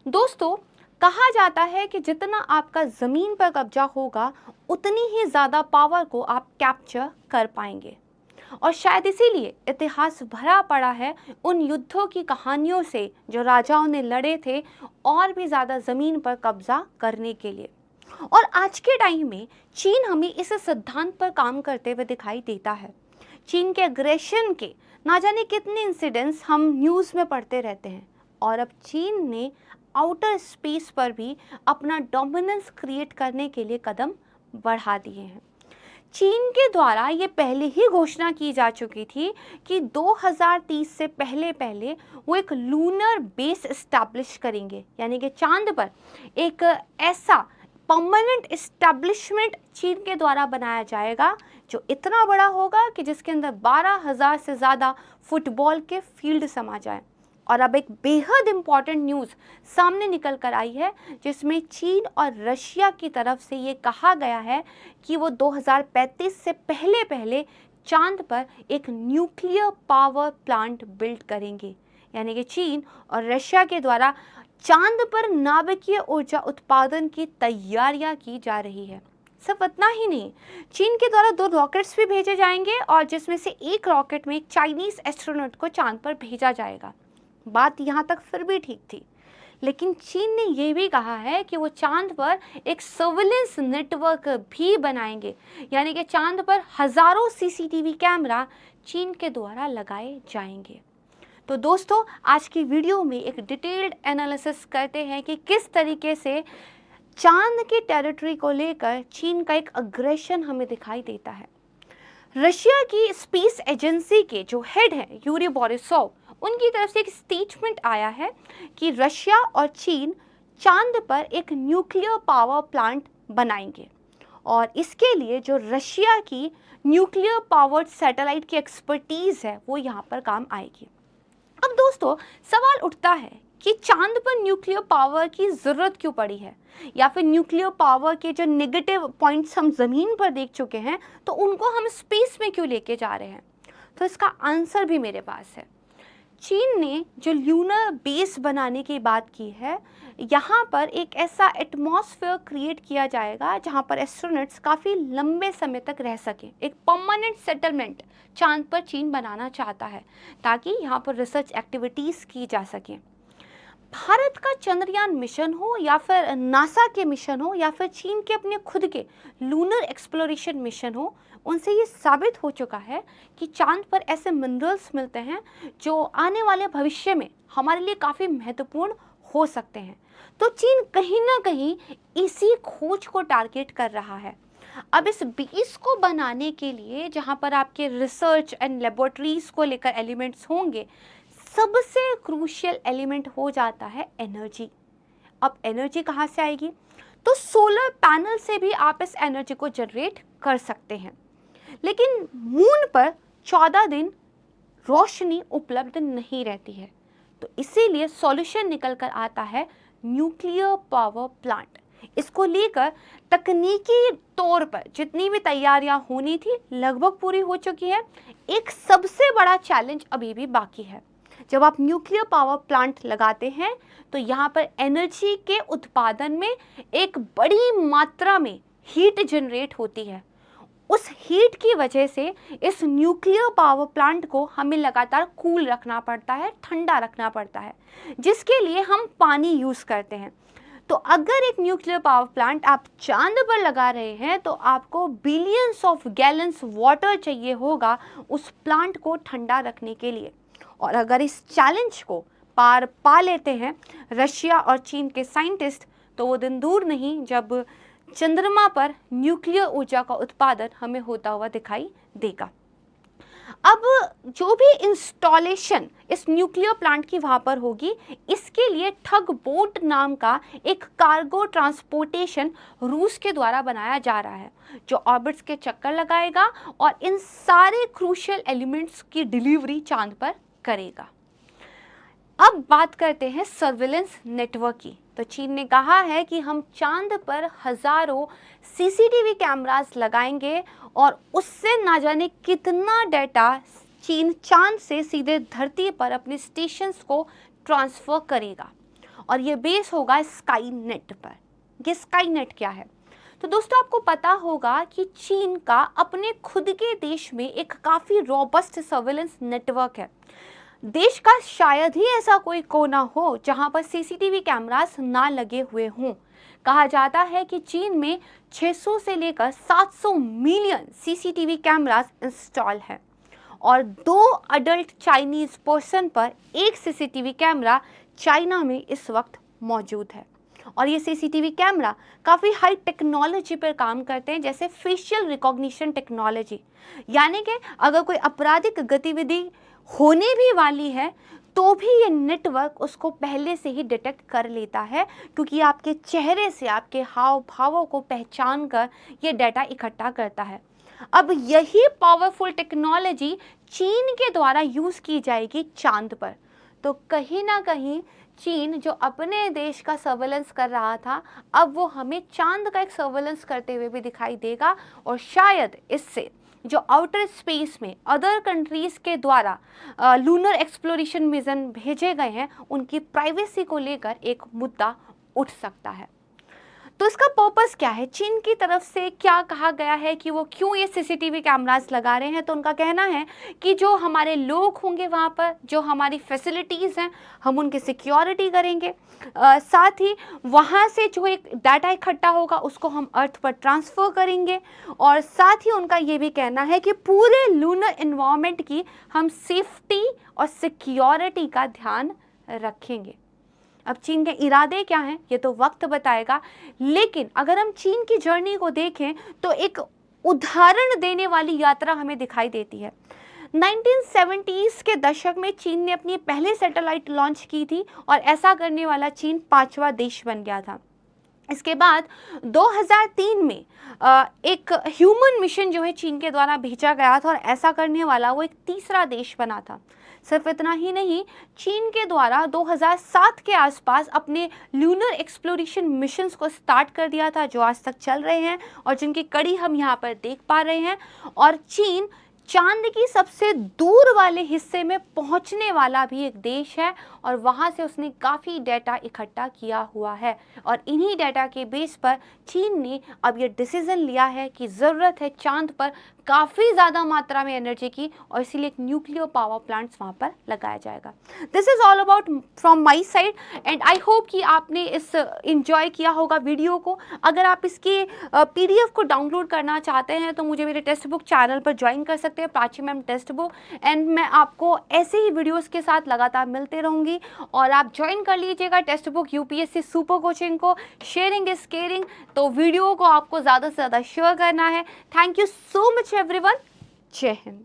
दोस्तों, कहा जाता है कि जितना आपका ज़मीन पर कब्जा होगा उतनी ही ज़्यादा पावर को आप कैप्चर कर पाएंगे। और शायद इसीलिए इतिहास भरा पड़ा है उन युद्धों की कहानियों से जो राजाओं ने लड़े थे और भी ज़्यादा ज़मीन पर कब्जा करने के लिए। और आज के टाइम में चीन हमें इस सिद्धांत पर काम करते हुए दिखाई देता है। चीन के अग्रेशन के ना जाने कितने इंसिडेंट्स हम न्यूज़ में पढ़ते रहते हैं, और अब चीन ने आउटर स्पेस पर भी अपना डोमिनेंस क्रिएट करने के लिए कदम बढ़ा दिए हैं। चीन के द्वारा ये पहले ही घोषणा की जा चुकी थी कि 2030 से पहले पहले वो एक लूनर बेस एस्टैब्लिश करेंगे, यानी कि चांद पर एक ऐसा परमानेंट एस्टैब्लिशमेंट चीन के द्वारा बनाया जाएगा जो इतना बड़ा होगा कि जिसके अंदर 12,000 से ज़्यादा फुटबॉल के फील्ड समा जाए। और अब एक बेहद इम्पॉर्टेंट न्यूज़ सामने निकल कर आई है, जिसमें चीन और रशिया की तरफ से ये कहा गया है कि वो 2035 से पहले पहले चांद पर एक न्यूक्लियर पावर प्लांट बिल्ड करेंगे। यानी कि चीन और रशिया के द्वारा चांद पर नाभिकीय ऊर्जा उत्पादन की तैयारियां की जा रही है। सिर्फ इतना ही नहीं, चीन के द्वारा 2 रॉकेट्स भी भेजे जाएंगे और जिसमें से एक रॉकेट में एक चाइनीज एस्ट्रोनॉट को चांद पर भेजा जाएगा। बात यहाँ तक फिर भी ठीक थी, लेकिन चीन ने यह भी कहा है कि वो चांद पर एक सर्विलेंस नेटवर्क भी बनाएंगे, यानी कि चांद पर हजारों सीसीटीवी कैमरा चीन के द्वारा लगाए जाएंगे। तो दोस्तों, आज की वीडियो में एक डिटेल्ड एनालिसिस करते हैं कि किस तरीके से चांद की टेरिटरी को लेकर चीन का एक अग्रेशन हमें दिखाई देता है। रशिया की स्पेस एजेंसी के जो हेड हैं यूरी बोरिसोव, उनकी तरफ से एक स्टेटमेंट आया है कि रशिया और चीन चांद पर एक न्यूक्लियर पावर प्लांट बनाएंगे और इसके लिए जो रशिया की न्यूक्लियर पावर्ड सैटेलाइट की एक्सपर्टीज है वो यहाँ पर काम आएगी। अब दोस्तों, सवाल उठता है कि चांद पर न्यूक्लियर पावर की ज़रूरत क्यों पड़ी है, या फिर न्यूक्लियर पावर के जो नेगेटिव पॉइंट्स हम ज़मीन पर देख चुके हैं तो उनको हम स्पेस में क्यों लेके जा रहे हैं। तो इसका आंसर भी मेरे पास है। चीन ने जो ल्यूनर बेस बनाने की बात की है, यहाँ पर एक ऐसा एटमॉस्फेयर क्रिएट किया जाएगा जहाँ पर एस्ट्रोनॉट्स काफ़ी लंबे समय तक रह सकें। एक परमानेंट सेटलमेंट चांद पर चीन बनाना चाहता है ताकि यहाँ पर रिसर्च एक्टिविटीज़ की जा सकें। भारत का चंद्रयान मिशन हो या फिर नासा के मिशन हो या फिर चीन के अपने खुद के लूनर एक्सप्लोरेशन मिशन हो, उनसे ये साबित हो चुका है कि चांद पर ऐसे मिनरल्स मिलते हैं जो आने वाले भविष्य में हमारे लिए काफ़ी महत्वपूर्ण हो सकते हैं। तो चीन कहीं ना कहीं इसी खोज को टारगेट कर रहा है। अब इस बेस को बनाने के लिए जहाँ पर आपके रिसर्च एंड लेबोरेटरीज को लेकर एलिमेंट्स होंगे, सबसे क्रूशियल एलिमेंट हो जाता है एनर्जी। अब एनर्जी कहाँ से आएगी? तो सोलर पैनल से भी आप इस एनर्जी को जनरेट कर सकते हैं, लेकिन मून पर 14 दिन रोशनी उपलब्ध नहीं रहती है। तो इसीलिए सॉल्यूशन निकल कर आता है न्यूक्लियर पावर प्लांट। इसको लेकर तकनीकी तौर पर जितनी भी तैयारियां होनी थी लगभग पूरी हो चुकी है। एक सबसे बड़ा चैलेंज अभी भी बाकी है। जब आप न्यूक्लियर पावर प्लांट लगाते हैं तो यहाँ पर एनर्जी के उत्पादन में एक बड़ी मात्रा में हीट जनरेट होती है। उस हीट की वजह से इस न्यूक्लियर पावर प्लांट को हमें लगातार कूल रखना पड़ता है, ठंडा रखना पड़ता है, जिसके लिए हम पानी यूज़ करते हैं। तो अगर एक न्यूक्लियर पावर प्लांट आप चांद पर लगा रहे हैं तो आपको बिलियंस ऑफ गैलन्स वाटर चाहिए होगा उस प्लांट को ठंडा रखने के लिए। और अगर इस चैलेंज को पार पा लेते हैं रशिया और चीन के साइंटिस्ट, तो वो दिन दूर नहीं जब चंद्रमा पर न्यूक्लियर ऊर्जा का उत्पादन हमें होता हुआ दिखाई देगा। अब जो भी इंस्टॉलेशन इस न्यूक्लियर प्लांट की वहाँ पर होगी, इसके लिए ठग बोट नाम का एक कार्गो ट्रांसपोर्टेशन रूस के द्वारा बनाया जा रहा है, जो ऑर्बिट्स के चक्कर लगाएगा और इन सारे क्रूशियल एलिमेंट्स की डिलीवरी चांद पर करेगा। अब बात करते हैं सर्विलेंस नेटवर्क की। तो चीन ने कहा है कि हम चांद पर हजारों सीसीटीवी कैमरास लगाएंगे और उससे ना जाने कितना डेटा चीन चांद से सीधे धरती पर अपने स्टेशंस को ट्रांसफ़र करेगा। और ये बेस होगा स्काई नेट पर। ये स्काई नेट क्या है? तो दोस्तों आपको पता होगा कि चीन का अपने खुद के देश में एक काफ़ी रोबस्ट सर्वेलेंस नेटवर्क है। देश का शायद ही ऐसा कोई कोना हो जहां पर सीसीटीवी कैमरास ना लगे हुए हों। कहा जाता है कि चीन में 600 से लेकर 700 मिलियन सीसीटीवी कैमरास इंस्टॉल है और 2 अडल्ट चाइनीज पर्सन पर एक सीसीटीवी कैमरा चाइना में इस वक्त मौजूद है। और ये सीसीटीवी कैमरा काफ़ी हाई टेक्नोलॉजी पर काम करते हैं, जैसे फेशियल रिकॉग्निशन टेक्नोलॉजी। यानी कि अगर कोई आपराधिक गतिविधि होने भी वाली है तो भी ये नेटवर्क उसको पहले से ही डिटेक्ट कर लेता है, क्योंकि आपके चेहरे से आपके हाव भावों को पहचान कर ये डाटा इकट्ठा करता है। अब यही पावरफुल टेक्नोलॉजी चीन के द्वारा यूज़ की जाएगी चांद पर। तो कहीं ना कहीं चीन जो अपने देश का सर्वेलेंस कर रहा था, अब वो हमें चांद का एक सर्वेलेंस करते हुए भी दिखाई देगा। और शायद इससे जो आउटर स्पेस में अदर कंट्रीज़ के द्वारा लूनर एक्सप्लोरेशन मिशन भेजे गए हैं, उनकी प्राइवेसी को लेकर एक मुद्दा उठ सकता है। तो इसका पर्पस क्या है? चीन की तरफ से क्या कहा गया है कि वो क्यों ये सीसीटीवी कैमरास लगा रहे हैं? तो उनका कहना है कि जो हमारे लोग होंगे वहाँ पर, जो हमारी फैसिलिटीज़ हैं, हम उनकी सिक्योरिटी करेंगे। साथ ही वहाँ से जो एक डाटा इकट्ठा होगा उसको हम अर्थ पर ट्रांसफ़र करेंगे। और साथ ही उनका ये भी कहना है कि पूरे लूनर इन्वायरमेंट की हम सेफ्टी और सिक्योरिटी का ध्यान रखेंगे। अब चीन के इरादे क्या हैं ये तो वक्त बताएगा, लेकिन अगर हम चीन की जर्नी को देखें तो एक उदाहरण देने वाली यात्रा हमें दिखाई देती है। 1970s के दशक में चीन ने अपनी पहले सैटेलाइट लॉन्च की थी और ऐसा करने वाला चीन 5वां देश बन गया था। इसके बाद 2003 में एक ह्यूमन मिशन जो है चीन के द्वारा भेजा गया था और ऐसा करने वाला वो एक तीसरा देश बना था। सिर्फ इतना ही नहीं, चीन के द्वारा 2007 के आसपास अपने लूनर एक्सप्लोरेशन मिशंस को स्टार्ट कर दिया था, जो आज तक चल रहे हैं और जिनकी कड़ी हम यहाँ पर देख पा रहे हैं। और चीन चांद की सबसे दूर वाले हिस्से में पहुंचने वाला भी एक देश है और वहां से उसने काफ़ी डाटा इकट्ठा किया हुआ है। और इन्हीं डाटा के बेस पर चीन ने अब ये डिसीज़न लिया है कि ज़रूरत है चांद पर काफ़ी ज़्यादा मात्रा में एनर्जी की, और इसीलिए एक न्यूक्लियर पावर प्लांट्स वहाँ पर लगाया जाएगा। This is all about from my side and I hope कि आपने इस इंजॉय किया होगा वीडियो को। अगर आप इसकी PDF को डाउनलोड करना चाहते हैं तो मुझे मेरे टेक्स्ट बुक चैनल पर ज्वाइन कर सकते हैं, Prachi ma'am text book, and मैं आपको ऐसे ही वीडियोज़ के साथ लगातार मिलते रहूँगी। और आप ज्वाइन कर लीजिएगा text book UPSC super coaching को। शेयरिंग इज केयरिंग, तो वीडियो को आपको ज़्यादा से ज़्यादा शेयर करना है। Thank you so much everyone. जय हिंद।